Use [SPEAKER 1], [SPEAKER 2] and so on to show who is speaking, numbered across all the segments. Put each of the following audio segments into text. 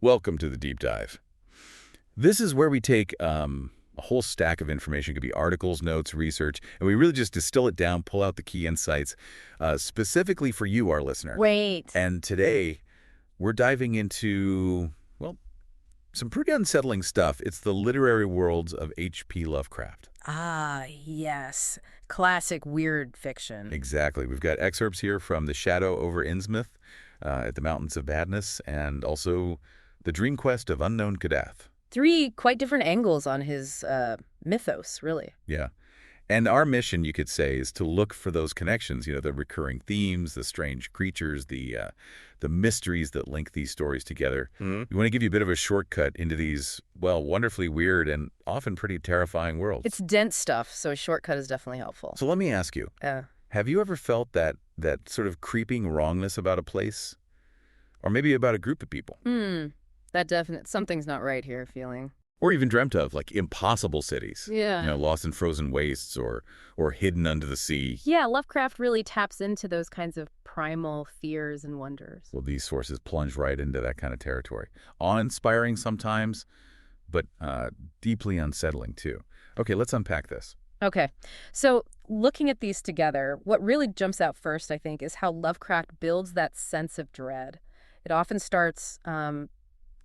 [SPEAKER 1] Welcome to the deep dive. This is where we take a whole stack of information. It could be articles, notes, research, and we really just distill it down, pull out the key insights, specifically for you, our listener.
[SPEAKER 2] Wait.
[SPEAKER 1] And today, we're diving into, well, some pretty unsettling stuff. It's the literary worlds of H.P. Lovecraft.
[SPEAKER 2] Ah, yes. Classic weird fiction.
[SPEAKER 1] Exactly. We've got excerpts here from The Shadow over Innsmouth, at the Mountains of Madness, and also The Dream Quest of Unknown Kadath.
[SPEAKER 2] Three quite different angles on his mythos, really.
[SPEAKER 1] Yeah. And our mission, you could say, is to look for those connections, the recurring themes, the strange creatures, the mysteries that link these stories together. We want to give you a bit of a shortcut into these, well, wonderfully weird and often pretty terrifying worlds.
[SPEAKER 2] It's dense stuff, so a shortcut is definitely helpful.
[SPEAKER 1] So let me ask you, have you ever felt that sort of creeping wrongness about a place? Or maybe about a group of people?
[SPEAKER 2] That definite something's not right here feeling.
[SPEAKER 1] Or even dreamt of, like, impossible cities.
[SPEAKER 2] Yeah.
[SPEAKER 1] Lost in frozen wastes or hidden under the sea.
[SPEAKER 2] Yeah, Lovecraft really taps into those kinds of primal fears and wonders.
[SPEAKER 1] Well, these sources plunge right into that kind of territory. Awe-inspiring sometimes, but deeply unsettling, too. Okay, let's unpack this.
[SPEAKER 2] Okay, so looking at these together, what really jumps out first, I think, is how Lovecraft builds that sense of dread. It often starts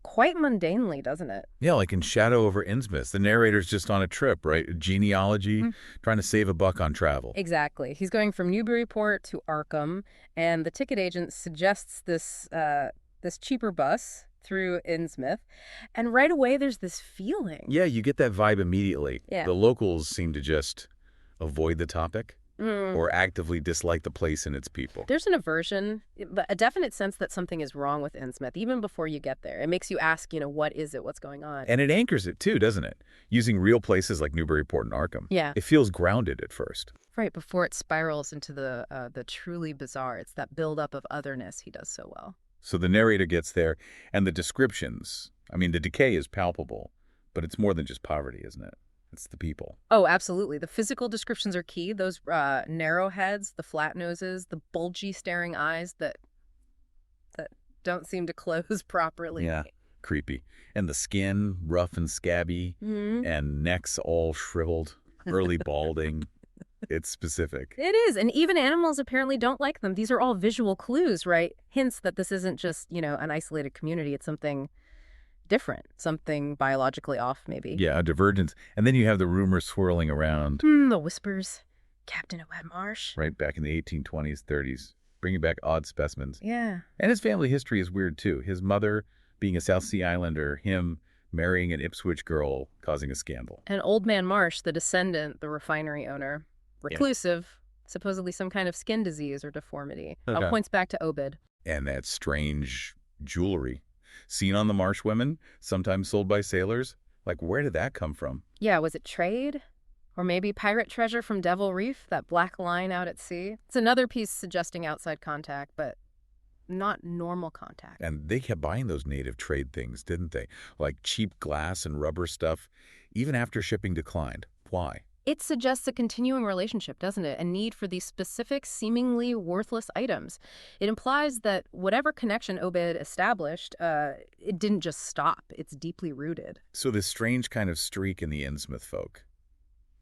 [SPEAKER 2] quite mundanely, doesn't it?
[SPEAKER 1] Yeah, like in Shadow over Innsmouth. The narrator's just on a trip, right? Genealogy, trying to save a buck on travel.
[SPEAKER 2] Exactly. He's going from Newburyport to Arkham, and the ticket agent suggests this cheaper bus through Innsmouth, and right away there's this feeling.
[SPEAKER 1] Yeah, you get that vibe immediately.
[SPEAKER 2] Yeah.
[SPEAKER 1] The locals seem to just avoid the topic or actively dislike the place and its people.
[SPEAKER 2] There's an aversion, a definite sense that something is wrong with Innsmouth, even before you get there. It makes you ask, what is it? What's going on?
[SPEAKER 1] And it anchors it, too, doesn't it? Using real places like Newburyport and Arkham.
[SPEAKER 2] Yeah.
[SPEAKER 1] It feels grounded at first.
[SPEAKER 2] Right, before it spirals into the truly bizarre. It's that buildup of otherness he does so well.
[SPEAKER 1] So the narrator gets there, and the descriptions, the decay is palpable, but it's more than just poverty, isn't it? It's the people.
[SPEAKER 2] Oh, absolutely. The physical descriptions are key. Those narrow heads, the flat noses, the bulgy staring eyes that don't seem to close properly.
[SPEAKER 1] Yeah, creepy. And the skin, rough and scabby, and necks all shriveled, early balding. It's specific.
[SPEAKER 2] It is. And even animals apparently don't like them. These are all visual clues, right? Hints that this isn't just, an isolated community. It's something different, something biologically off, maybe.
[SPEAKER 1] Yeah, a divergence. And then you have the rumors swirling around.
[SPEAKER 2] The whispers. Captain Webmarsh.
[SPEAKER 1] Right, back in the 1820s, 30s, bringing back odd specimens.
[SPEAKER 2] Yeah.
[SPEAKER 1] And his family history is weird, too. His mother being a South Sea Islander, him marrying an Ipswich girl, causing a scandal.
[SPEAKER 2] And Old Man Marsh, the descendant, the refinery owner, reclusive, supposedly some kind of skin disease or deformity. All points back to Obed.
[SPEAKER 1] And that strange jewelry seen on the Marsh women, sometimes sold by sailors. Like, where did that come from?
[SPEAKER 2] Yeah, was it trade? Or maybe pirate treasure from Devil Reef, that black line out at sea? It's another piece suggesting outside contact, but not normal contact.
[SPEAKER 1] And they kept buying those native trade things, didn't they? Like cheap glass and rubber stuff, even after shipping declined. Why?
[SPEAKER 2] It suggests a continuing relationship, doesn't it? A need for these specific, seemingly worthless items. It implies that whatever connection Obed established, it didn't just stop. It's deeply rooted.
[SPEAKER 1] So this strange kind of streak in the Innsmouth folk,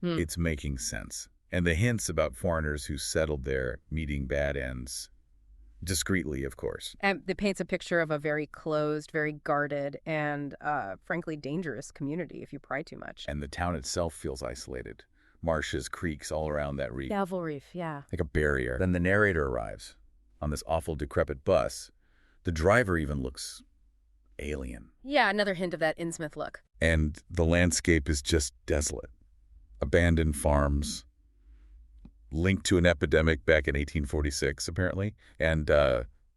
[SPEAKER 1] it's making sense. And the hints about foreigners who settled there meeting bad ends, discreetly, of course.
[SPEAKER 2] And it paints a picture of a very closed, very guarded, and frankly dangerous community if you pry too much.
[SPEAKER 1] And the town itself feels isolated. Marshes, creeks all around that reef.
[SPEAKER 2] Devil Reef, yeah.
[SPEAKER 1] Like a barrier. Then the narrator arrives on this awful decrepit bus. The driver even looks alien.
[SPEAKER 2] Yeah, another hint of that Innsmouth look.
[SPEAKER 1] And the landscape is just desolate. Abandoned farms, linked to an epidemic back in 1846, apparently, and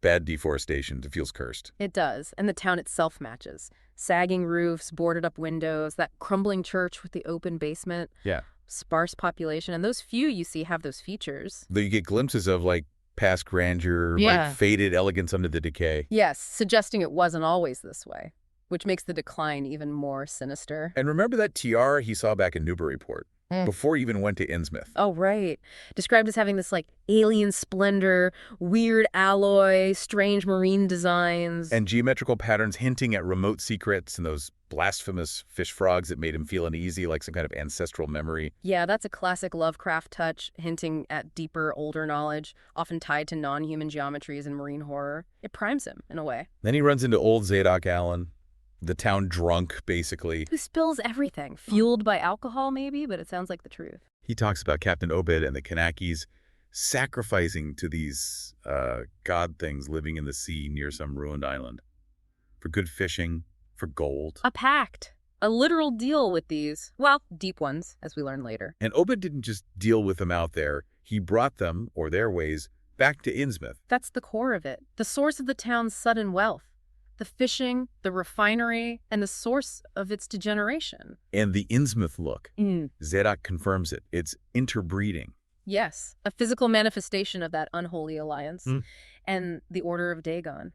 [SPEAKER 1] bad deforestation. It feels cursed.
[SPEAKER 2] It does, and the town itself matches. Sagging roofs, boarded-up windows, that crumbling church with the open basement.
[SPEAKER 1] Yeah.
[SPEAKER 2] Sparse population, and those few you see have those features.
[SPEAKER 1] Though you get glimpses of, like, past grandeur,
[SPEAKER 2] Yeah.
[SPEAKER 1] like faded elegance under the decay.
[SPEAKER 2] Yes, suggesting it wasn't always this way, which makes the decline even more sinister.
[SPEAKER 1] And remember that tiara he saw back in Newburyport? before he even went to Innsmouth.
[SPEAKER 2] Oh, right. Described as having this, like, alien splendor, weird alloy, strange marine designs.
[SPEAKER 1] And geometrical patterns hinting at remote secrets and those blasphemous fish frogs that made him feel uneasy, like some kind of ancestral memory.
[SPEAKER 2] Yeah, that's a classic Lovecraft touch, hinting at deeper, older knowledge, often tied to non-human geometries and marine horror. It primes him, in a way.
[SPEAKER 1] Then he runs into old Zadok Allen, the town drunk, basically.
[SPEAKER 2] Who spills everything. Fueled by alcohol, maybe, but it sounds like the truth.
[SPEAKER 1] He talks about Captain Obed and the Kanakis sacrificing to these god things living in the sea near some ruined island for good fishing, for gold.
[SPEAKER 2] A pact. A literal deal with these. Well, deep ones, as we learn later.
[SPEAKER 1] And Obed didn't just deal with them out there. He brought them, or their ways, back to Innsmouth.
[SPEAKER 2] That's the core of it. The source of the town's sudden wealth. The fishing, the refinery, and the source of its degeneration.
[SPEAKER 1] And the Innsmouth look. Zadok confirms it. It's interbreeding.
[SPEAKER 2] Yes, a physical manifestation of that unholy alliance. And the Order of Dagon.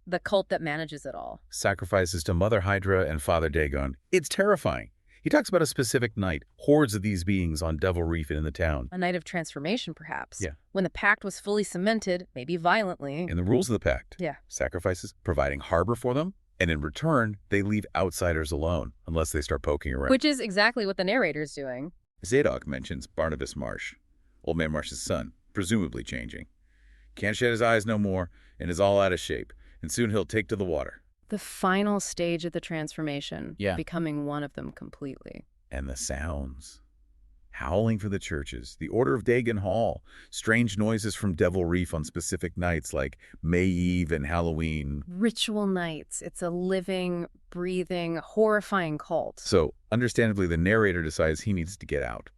[SPEAKER 2] The cult that manages it all.
[SPEAKER 1] Sacrifices to Mother Hydra and Father Dagon. It's terrifying. He talks about a specific night, hordes of these beings on Devil Reef and in the town.
[SPEAKER 2] A night of transformation, perhaps.
[SPEAKER 1] Yeah.
[SPEAKER 2] When the pact was fully cemented, maybe violently.
[SPEAKER 1] And the rules of the pact.
[SPEAKER 2] Yeah.
[SPEAKER 1] Sacrifices, providing harbor for them, and in return, they leave outsiders alone, unless they start poking around.
[SPEAKER 2] Which is exactly what the narrator's doing.
[SPEAKER 1] Zadok mentions Barnabas Marsh, Old Man Marsh's son, presumably changing. Can't shed his eyes no more, and is all out of shape, and soon he'll take to the water.
[SPEAKER 2] The final stage of the transformation.
[SPEAKER 1] Yeah.
[SPEAKER 2] Becoming one of them completely.
[SPEAKER 1] And the sounds. Howling for the churches, the Order of Dagon Hall, strange noises from Devil Reef on specific nights like May Eve and Halloween.
[SPEAKER 2] Ritual nights. It's a living, breathing, horrifying cult.
[SPEAKER 1] So, understandably, the narrator decides he needs to get out.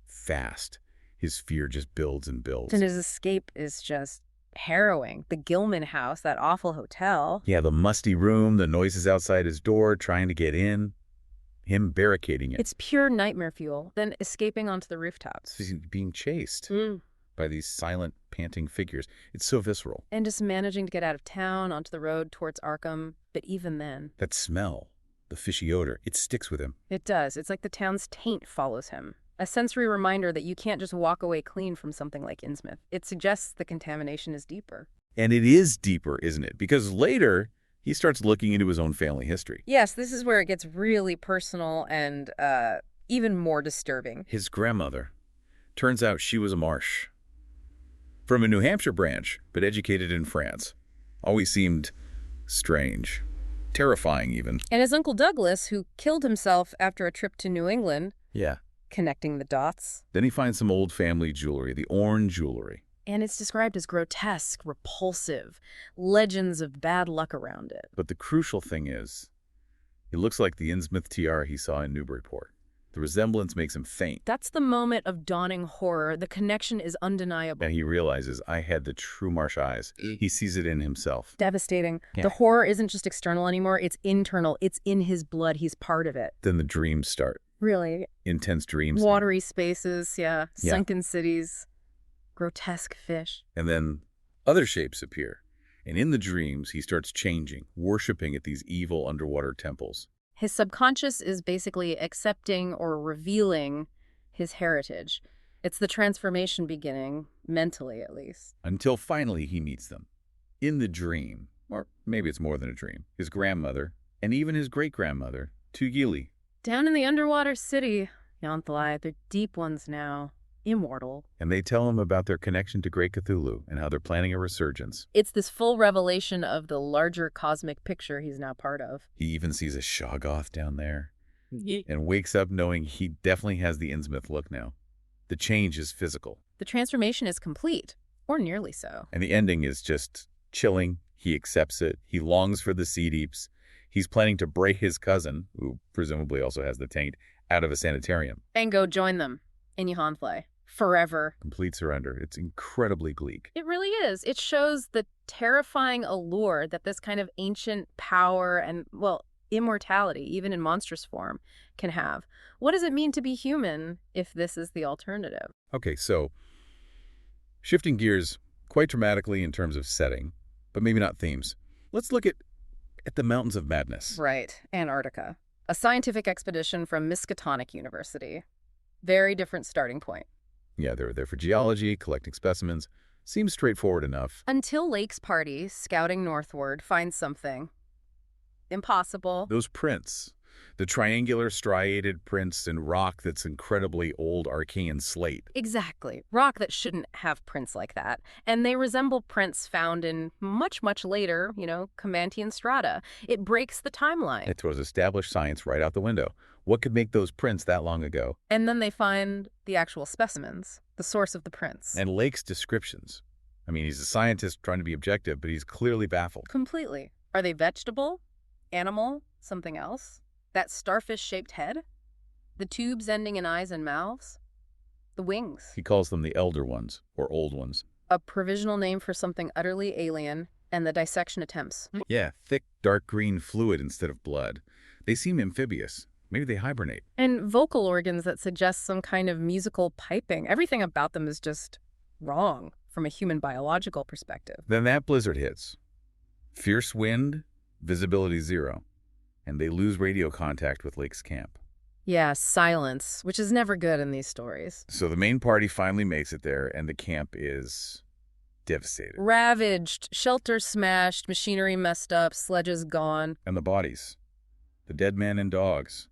[SPEAKER 1] Fast. His fear just builds and builds.
[SPEAKER 2] And his escape is just harrowing. The Gilman house, that awful hotel.
[SPEAKER 1] Yeah, the musty room, the noises outside his door, trying to get in. Him barricading it.
[SPEAKER 2] It's pure nightmare fuel. Then escaping onto the rooftops.
[SPEAKER 1] He's being chased by these silent, panting figures. It's so visceral.
[SPEAKER 2] And just managing to get out of town, onto the road towards Arkham. But even then.
[SPEAKER 1] That smell, the fishy odor, it sticks with him.
[SPEAKER 2] It does. It's like the town's taint follows him. A sensory reminder that you can't just walk away clean from something like Innsmouth. It suggests the contamination is deeper.
[SPEAKER 1] And it is deeper, isn't it? Because later, he starts looking into his own family history.
[SPEAKER 2] Yes, this is where it gets really personal and even more disturbing.
[SPEAKER 1] His grandmother. Turns out she was a Marsh. From a New Hampshire branch, but educated in France. Always seemed strange. Terrifying, even.
[SPEAKER 2] And his Uncle Douglas, who killed himself after a trip to New England.
[SPEAKER 1] Yeah.
[SPEAKER 2] Connecting the dots.
[SPEAKER 1] Then he finds some old family jewelry, the Orne jewelry.
[SPEAKER 2] And it's described as grotesque, repulsive, legends of bad luck around it.
[SPEAKER 1] But the crucial thing is, it looks like the Innsmouth tiara he saw in Newburyport. The resemblance makes him faint.
[SPEAKER 2] That's the moment of dawning horror. The connection is undeniable.
[SPEAKER 1] And he realizes, I had the true Marsh eyes. He sees it in himself.
[SPEAKER 2] Devastating.
[SPEAKER 1] Yeah.
[SPEAKER 2] The horror isn't just external anymore. It's internal. It's in his blood. He's part of it.
[SPEAKER 1] Then the dreams start.
[SPEAKER 2] Really?
[SPEAKER 1] Intense dreams.
[SPEAKER 2] Watery spaces, yeah. Sunken cities. Grotesque fish.
[SPEAKER 1] And then other shapes appear. And in the dreams, he starts changing, worshiping at these evil underwater temples.
[SPEAKER 2] His subconscious is basically accepting or revealing his heritage. It's the transformation beginning, mentally at least.
[SPEAKER 1] Until finally he meets them. In the dream, or maybe it's more than a dream, his grandmother, and even his great-grandmother, Tugili.
[SPEAKER 2] Down in the underwater city, Yanthlai, they're deep ones now. Immortal.
[SPEAKER 1] And they tell him about their connection to Great Cthulhu and how they're planning a resurgence.
[SPEAKER 2] It's this full revelation of the larger cosmic picture he's now part of.
[SPEAKER 1] He even sees a Shoggoth down there and wakes up knowing he definitely has the Innsmouth look now. The change is physical.
[SPEAKER 2] The transformation is complete, or nearly so.
[SPEAKER 1] And the ending is just chilling. He accepts it. He longs for the sea deeps. He's planning to break his cousin, who presumably also has the taint, out of a sanitarium.
[SPEAKER 2] And go join them in Yanthlai. Forever.
[SPEAKER 1] Complete surrender. It's incredibly bleak.
[SPEAKER 2] It really is. It shows the terrifying allure that this kind of ancient power and, well, immortality, even in monstrous form, can have. What does it mean to be human if this is the alternative?
[SPEAKER 1] Okay, so shifting gears quite dramatically in terms of setting, but maybe not themes. Let's look at the Mountains of Madness.
[SPEAKER 2] Right. Antarctica. A scientific expedition from Miskatonic University. Very different starting point.
[SPEAKER 1] Yeah, they're there for geology, collecting specimens. Seems straightforward enough.
[SPEAKER 2] Until Lake's party, scouting northward, finds something. Impossible.
[SPEAKER 1] Those prints, the triangular striated prints in rock that's incredibly old Archean slate.
[SPEAKER 2] Exactly. Rock that shouldn't have prints like that. And they resemble prints found in much, much later, Comantian strata. It breaks the timeline.
[SPEAKER 1] It throws established science right out the window. What could make those prints that long ago?
[SPEAKER 2] And then they find the actual specimens, the source of the prints.
[SPEAKER 1] And Lake's descriptions. I mean, he's a scientist trying to be objective, but he's clearly baffled.
[SPEAKER 2] Completely. Are they vegetable? Animal? Something else? That starfish-shaped head? The tubes ending in eyes and mouths? The wings?
[SPEAKER 1] He calls them the elder ones, or old ones.
[SPEAKER 2] A provisional name for something utterly alien, and the dissection attempts.
[SPEAKER 1] Yeah, thick, dark green fluid instead of blood. They seem amphibious. Maybe they hibernate.
[SPEAKER 2] And vocal organs that suggest some kind of musical piping. Everything about them is just wrong from a human biological perspective.
[SPEAKER 1] Then that blizzard hits. Fierce wind, visibility 0. And they lose radio contact with Lake's camp.
[SPEAKER 2] Yeah, silence, which is never good in these stories.
[SPEAKER 1] So the main party finally makes it there, and the camp is devastated.
[SPEAKER 2] Ravaged, shelter smashed, machinery messed up, sledges gone.
[SPEAKER 1] And the bodies. The dead men and dogs.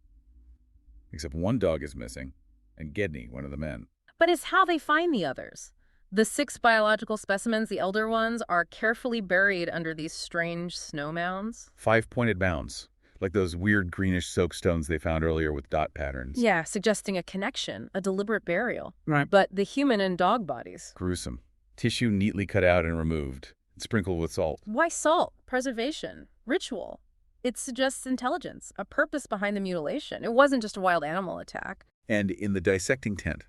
[SPEAKER 1] Except one dog is missing, and Gedney, one of the men.
[SPEAKER 2] But it's how they find the others. The 6 biological specimens, the elder ones, are carefully buried under these strange snow mounds.
[SPEAKER 1] 5-pointed mounds, like those weird greenish soapstones they found earlier with dot patterns.
[SPEAKER 2] Yeah, suggesting a connection, a deliberate burial.
[SPEAKER 1] Right.
[SPEAKER 2] But the human and dog bodies.
[SPEAKER 1] Gruesome. Tissue neatly cut out and removed, and sprinkled with salt.
[SPEAKER 2] Why salt? Preservation. Ritual. It suggests intelligence, a purpose behind the mutilation. It wasn't just a wild animal attack.
[SPEAKER 1] And in the dissecting tent,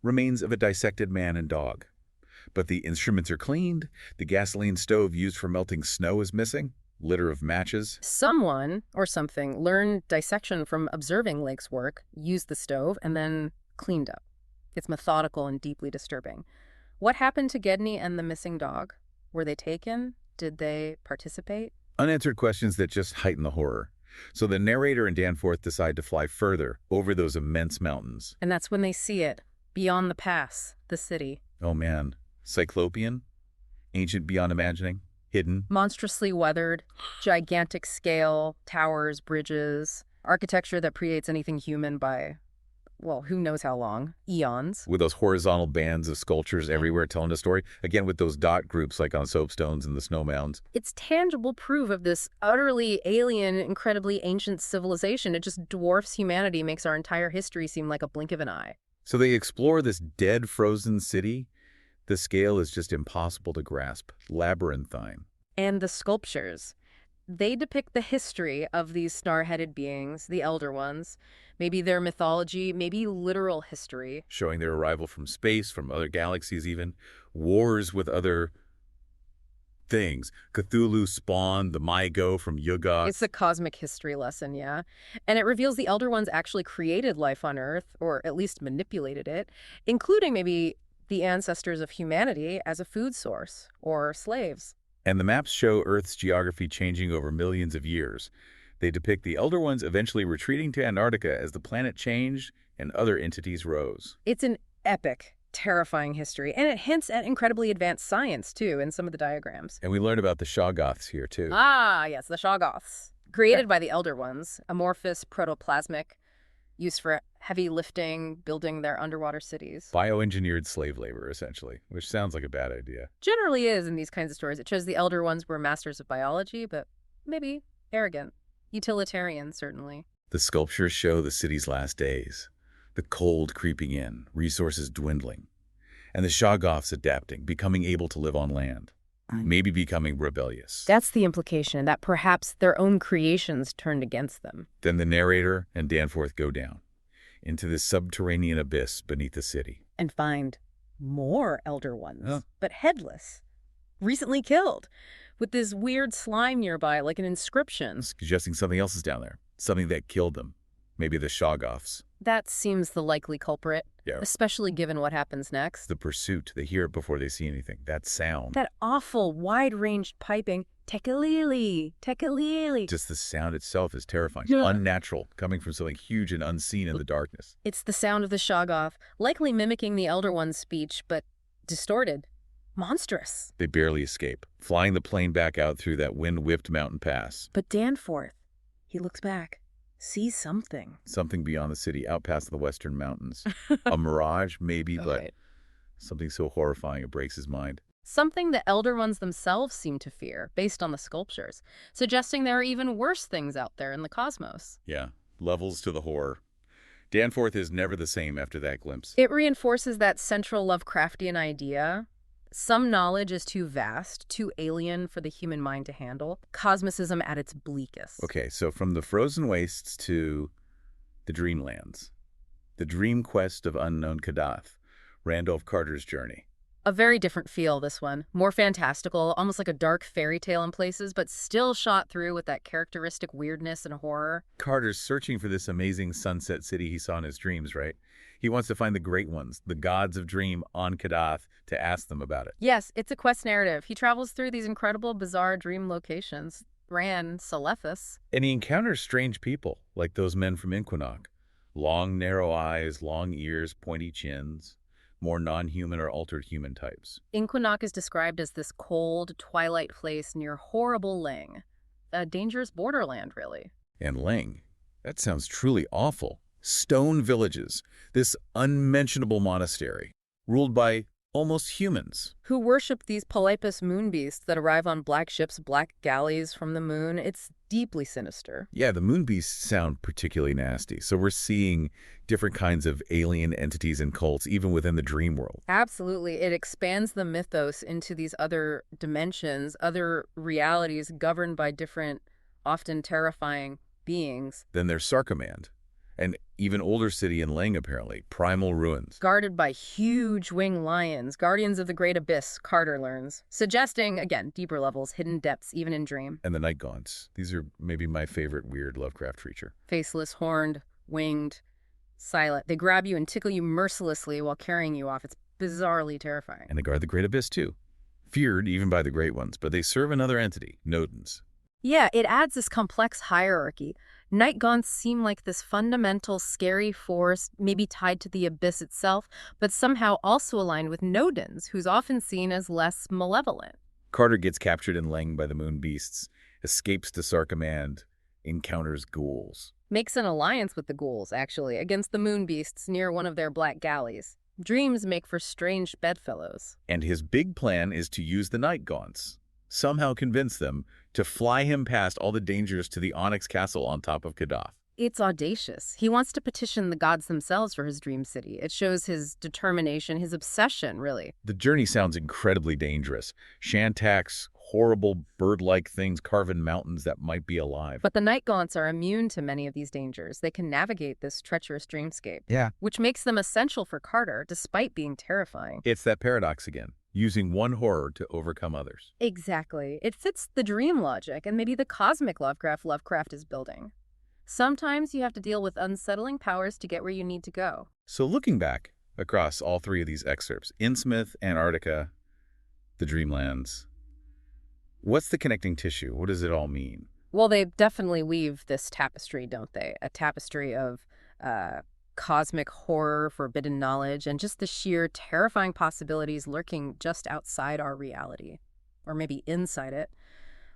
[SPEAKER 1] remains of a dissected man and dog. But the instruments are cleaned, the gasoline stove used for melting snow is missing, litter of matches.
[SPEAKER 2] Someone, or something, learned dissection from observing Lake's work, used the stove, and then cleaned up. It's methodical and deeply disturbing. What happened to Gedney and the missing dog? Were they taken? Did they participate?
[SPEAKER 1] Unanswered questions that just heighten the horror. So the narrator and Danforth decide to fly further over those immense mountains.
[SPEAKER 2] And that's when they see it, beyond the pass, the city.
[SPEAKER 1] Oh man, Cyclopean? Ancient beyond imagining? Hidden?
[SPEAKER 2] Monstrously weathered, gigantic scale, towers, bridges, architecture that predates anything human by, well, who knows how long, eons.
[SPEAKER 1] With those horizontal bands of sculptures everywhere telling a story. Again, with those dot groups like on soapstones and the snow mounds.
[SPEAKER 2] It's tangible proof of this utterly alien, incredibly ancient civilization. It just dwarfs humanity, makes our entire history seem like a blink of an eye.
[SPEAKER 1] So they explore this dead, frozen city. The scale is just impossible to grasp. Labyrinthine.
[SPEAKER 2] And the sculptures. They depict the history of these star-headed beings, the elder ones. Maybe their mythology, maybe literal history.
[SPEAKER 1] Showing their arrival from space, from other galaxies even. Wars with other things. Cthulhu spawned the Mygo from Yuggoth.
[SPEAKER 2] It's a cosmic history lesson, yeah. And it reveals the elder ones actually created life on Earth, or at least manipulated it, including maybe the ancestors of humanity as a food source, or slaves.
[SPEAKER 1] And the maps show Earth's geography changing over millions of years. They depict the Elder Ones eventually retreating to Antarctica as the planet changed and other entities rose.
[SPEAKER 2] It's an epic, terrifying history, and it hints at incredibly advanced science, too, in some of the diagrams.
[SPEAKER 1] And we learn about the Shoggoths here, too.
[SPEAKER 2] Ah, yes, the Shoggoths. Created by the Elder Ones, amorphous, protoplasmic, used for heavy lifting, building their underwater cities.
[SPEAKER 1] Bioengineered slave labor, essentially, which sounds like a bad idea.
[SPEAKER 2] Generally is in these kinds of stories. It shows the Elder Ones were masters of biology, but maybe arrogant. Utilitarian, certainly.
[SPEAKER 1] The sculptures show the city's last days, the cold creeping in, resources dwindling, and the Shoggoths adapting, becoming able to live on land, maybe becoming rebellious.
[SPEAKER 2] That's the implication, that perhaps their own creations turned against them.
[SPEAKER 1] Then the narrator and Danforth go down into this subterranean abyss beneath the city.
[SPEAKER 2] And find more Elder Ones, but headless, recently killed, with this weird slime nearby, like an inscription.
[SPEAKER 1] Suggesting something else is down there, something that killed them. Maybe the Shoggoths.
[SPEAKER 2] That seems the likely culprit, especially given what happens next.
[SPEAKER 1] The pursuit, they hear it before they see anything. That sound.
[SPEAKER 2] That awful, wide-ranged piping, Tekalili, tekalili.
[SPEAKER 1] Just the sound itself is terrifying.
[SPEAKER 2] Yeah.
[SPEAKER 1] Unnatural, coming from something huge and unseen in the darkness.
[SPEAKER 2] It's the sound of the Shoggoth, likely mimicking the Elder One's speech, but distorted. Monstrous.
[SPEAKER 1] They barely escape, flying the plane back out through that wind-whipped mountain pass.
[SPEAKER 2] But Danforth, he looks back, sees something.
[SPEAKER 1] Something beyond the city, out past the western mountains. A mirage, maybe, but
[SPEAKER 2] Right.
[SPEAKER 1] something so horrifying it breaks his mind.
[SPEAKER 2] Something the Elder Ones themselves seem to fear, based on the sculptures, suggesting there are even worse things out there in the cosmos.
[SPEAKER 1] Yeah, levels to the horror. Danforth is never the same after that glimpse.
[SPEAKER 2] It reinforces that central Lovecraftian idea. Some knowledge is too vast, too alien for the human mind to handle. Cosmicism at its bleakest.
[SPEAKER 1] Okay, so from the frozen wastes to the dreamlands. The dream quest of unknown Kadath. Randolph Carter's journey.
[SPEAKER 2] A very different feel, this one. More fantastical, almost like a dark fairy tale in places, but still shot through with that characteristic weirdness and horror.
[SPEAKER 1] Carter's searching for this amazing sunset city he saw in his dreams, right? He wants to find the great ones, the gods of dream on Kadath, to ask them about it.
[SPEAKER 2] Yes, it's a quest narrative. He travels through these incredible, bizarre dream locations. Ran Celephus.
[SPEAKER 1] And he encounters strange people, like those men from Innsmouth. Long, narrow eyes, long ears, pointy chins. More non-human or altered human types.
[SPEAKER 2] Innsmouth is described as this cold, twilight place near horrible Ling. A dangerous borderland, really.
[SPEAKER 1] And Ling. That sounds truly awful. Stone villages. This unmentionable monastery. Ruled by almost humans.
[SPEAKER 2] Who worship these polypus moon beasts that arrive on black ships, black galleys from the moon. It's deeply sinister.
[SPEAKER 1] Yeah, the moon beasts sound particularly nasty. So we're seeing different kinds of alien entities and cults, even within the dream world.
[SPEAKER 2] Absolutely. It expands the mythos into these other dimensions, other realities governed by different, often terrifying beings.
[SPEAKER 1] Then there's Sarkomand, an even older city in Ling, apparently. Primal ruins.
[SPEAKER 2] Guarded by huge winged lions, guardians of the great abyss, Carter learns. Suggesting, again, deeper levels, hidden depths, even in dream.
[SPEAKER 1] And the night gaunts. These are maybe my favorite weird Lovecraft creature.
[SPEAKER 2] Faceless, horned, winged, silent. They grab you and tickle you mercilessly while carrying you off. It's bizarrely terrifying.
[SPEAKER 1] And they guard the great abyss, too. Feared even by the great ones, but they serve another entity, Nodens.
[SPEAKER 2] Yeah, it adds this complex hierarchy. Night gaunts seem like this fundamental, scary force, maybe tied to the abyss itself, but somehow also aligned with Nodens, who's often seen as less malevolent.
[SPEAKER 1] Carter gets captured in Ling by the moon beasts, escapes to Sarkomand, encounters ghouls.
[SPEAKER 2] Makes an alliance with the ghouls, actually, against the moon beasts near one of their black galleys. Dreams make for strange bedfellows.
[SPEAKER 1] And his big plan is to use the night gaunts. Somehow convince them to fly him past all the dangers to the Onyx Castle on top of Kadath.
[SPEAKER 2] It's audacious. He wants to petition the gods themselves for his dream city. It shows his determination, his obsession, really.
[SPEAKER 1] The journey sounds incredibly dangerous. Shantax, horrible bird-like things carving mountains that might be alive.
[SPEAKER 2] But the night gaunts are immune to many of these dangers. They can navigate this treacherous dreamscape.
[SPEAKER 1] Yeah.
[SPEAKER 2] Which makes them essential for Carter, despite being terrifying.
[SPEAKER 1] It's that paradox again, using one horror to overcome others.
[SPEAKER 2] Exactly. It fits the dream logic and maybe the cosmic Lovecraft is building. Sometimes you have to deal with unsettling powers to get where you need to go.
[SPEAKER 1] So looking back across all three of these excerpts, Innsmouth, Antarctica, the Dreamlands, what's the connecting tissue? What does it all mean?
[SPEAKER 2] Well, they definitely weave this tapestry, don't they? A tapestry of cosmic horror, forbidden knowledge, and just the sheer terrifying possibilities lurking just outside our reality. Or maybe inside it.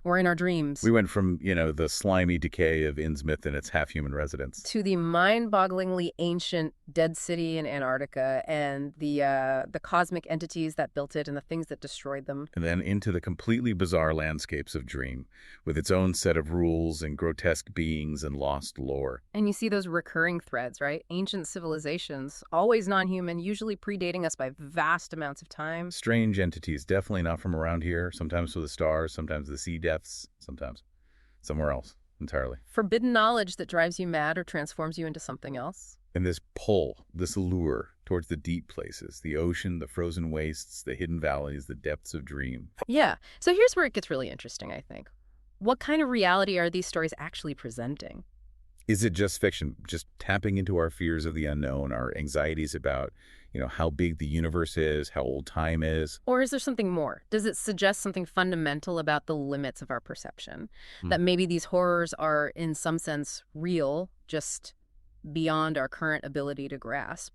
[SPEAKER 2] Or in our dreams.
[SPEAKER 1] We went from, the slimy decay of Innsmouth and its half-human residents
[SPEAKER 2] to the mind-bogglingly ancient dead city in Antarctica and the cosmic entities that built it and the things that destroyed them.
[SPEAKER 1] and then into the completely bizarre landscapes of Dream, with its own set of rules and grotesque beings and lost lore.
[SPEAKER 2] And you see those recurring threads, right? Ancient civilizations, always non-human, usually predating us by vast amounts of time.
[SPEAKER 1] Strange entities, definitely not from around here, sometimes for the stars, sometimes the sea depths, sometimes somewhere else entirely.
[SPEAKER 2] Forbidden knowledge that drives you mad or transforms you into something else.
[SPEAKER 1] And this pull, this allure towards the deep places, the ocean, the frozen wastes, the hidden valleys, the depths of Dream.
[SPEAKER 2] Yeah. So here's where it gets really interesting, I think. What kind of reality are these stories actually presenting?
[SPEAKER 1] Is it just fiction, just tapping into our fears of the unknown, our anxieties about, how big the universe is, how old time is?
[SPEAKER 2] Or is there something more? Does it suggest something fundamental about the limits of our perception?
[SPEAKER 1] Hmm.
[SPEAKER 2] That maybe these horrors are, in some sense, real, just beyond our current ability to grasp?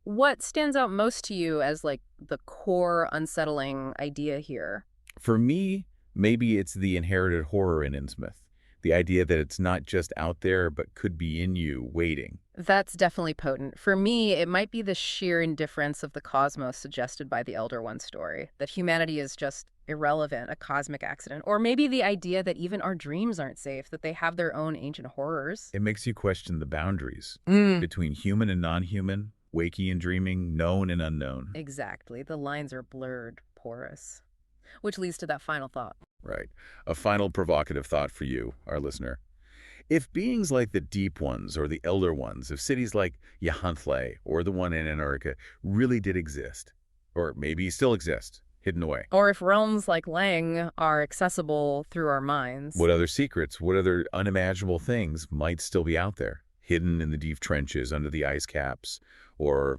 [SPEAKER 2] What stands out most to you as, like, the core unsettling idea here?
[SPEAKER 1] For me, maybe it's the inherited horror in Innsmouth. The idea that it's not just out there, but could be in you, waiting.
[SPEAKER 2] That's definitely potent. For me, it might be the sheer indifference of the cosmos suggested by the Elder One story, that humanity is just irrelevant, a cosmic accident. Or maybe the idea that even our dreams aren't safe, that they have their own ancient horrors.
[SPEAKER 1] It makes you question the boundaries
[SPEAKER 2] Mm.
[SPEAKER 1] between human and non-human, waking and dreaming, known and unknown.
[SPEAKER 2] Exactly. The lines are blurred, porous. Which leads to that final thought.
[SPEAKER 1] Right. A final provocative thought for you, our listener. If beings like the Deep Ones or the Elder Ones, if cities like Yahantle or the one in Antarctica really did exist, or maybe still exist, hidden away,
[SPEAKER 2] Or if realms like Lang are accessible through our minds.
[SPEAKER 1] what other secrets, what other unimaginable things might still be out there, hidden in the deep trenches under the ice caps, or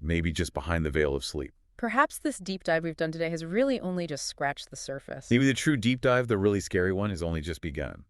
[SPEAKER 1] maybe just behind the veil of sleep?
[SPEAKER 2] Perhaps this deep dive we've done today has really only just scratched the surface.
[SPEAKER 1] Maybe the true deep dive, the really scary one, has only just begun.